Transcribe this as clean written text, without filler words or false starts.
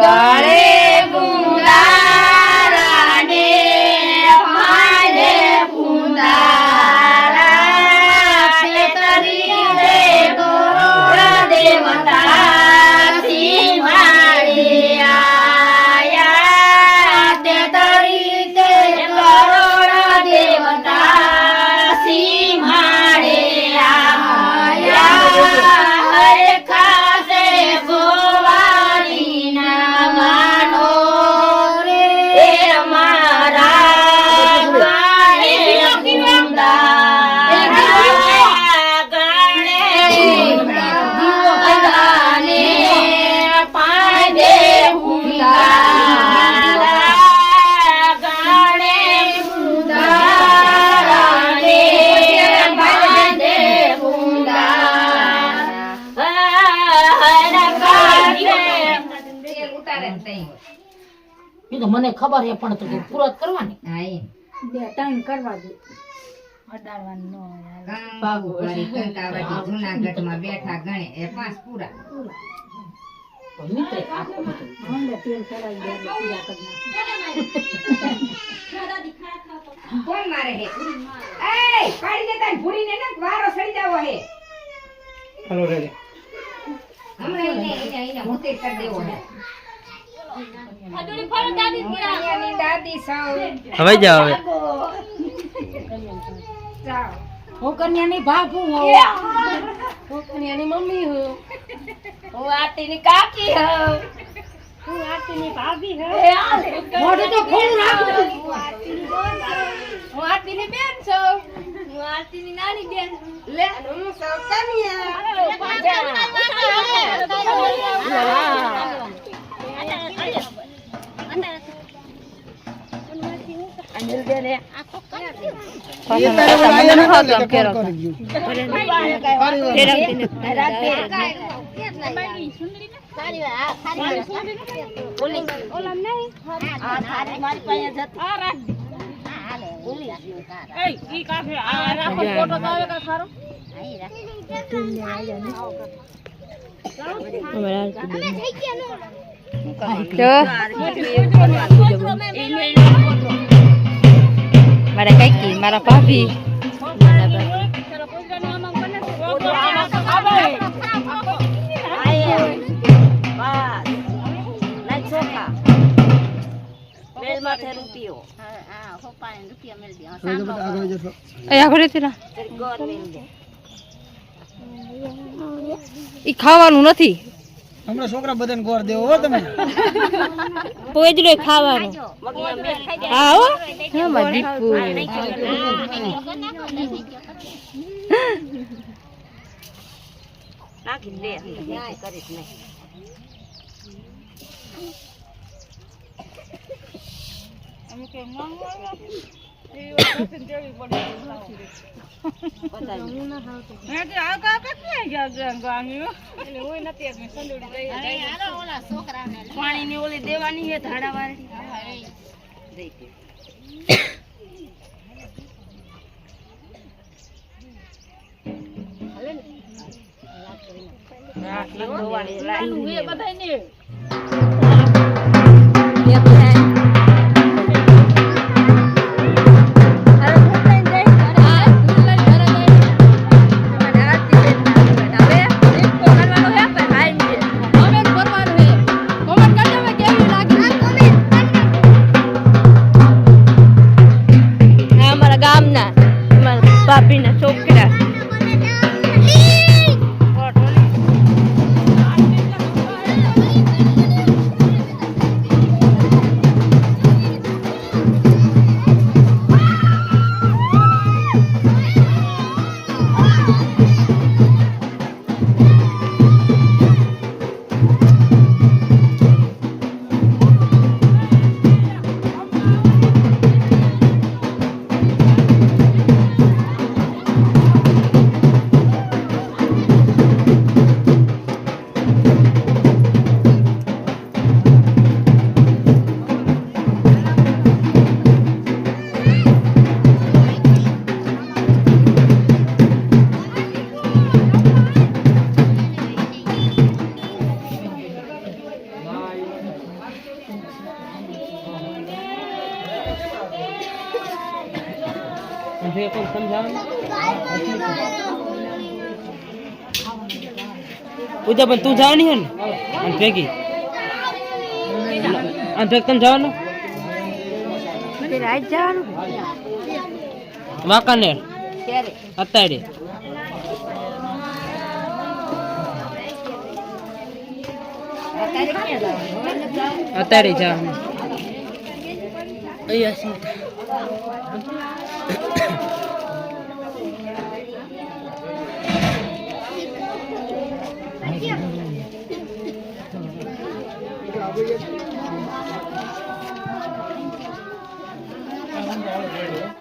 ગળે ગુંદારા ને ભાંડે ગુંદારા ખેતરી રે ગોળ દેવતા સીમાડી આયા તે તરી તે કરોડ દેવતા સીમાડે આયા હરે ખાસે ગોવાળી ના માનો રે મારા ગાણે ગુંદારા ગાણે ગુંદાને પાંડે ગુંદારા ગાણે ગુંદારાને પાંડે ગુંદારા એ તો મને ખબર છે પણ તો પૂરો કરવાની બે ત્રણ કરવા દે જુનાગઢમાં બેઠા ગણે એ 5 પૂરા મિત્ર આખો હમણાં તેલ ચડાવી દે એટલે પૂજા કરી કોણ મારે હે એ પાડી દેતા ને ભૂરીને ને વારો સડી જાવો હે હાલો રેડી હમણાં એને હોતે કરી દેવો હે એની દાદી સૌ હવે જાવ હવે જાઓ હું કન્યાની ભાભુ હું હું કન્યાની મમ્મી હું હું આરતીની કાકી હું હું આરતીની ભાભી હે એ આલે મોઢું તો ખોલું રાખો હું આરતીની બેન છું હું આરતીની નાની બેન લે હું સૌ મારા કાકી મારા ભાભી ખાવાનું નથી હમણાં છોકરા બધાને ગોળ દેવો હો તમે પોજડે ખાવાનું હા હો હે મારી દીકુ નાખી લે કરીશ નહીં અમે કે માંગવા એ વખત જેવી પડી પાણી ની ઓલી દેવાની છે ધાડા વાળી ભાભીના છોકરા કોણ સમજાવે પૂજા પણ તું જવાની હે ને અને ભેગી અને ભેગ તમે જવાનું રાત જવાનું વાંકાનેર અત્યારે અત્યારે જવાનું અહીંયા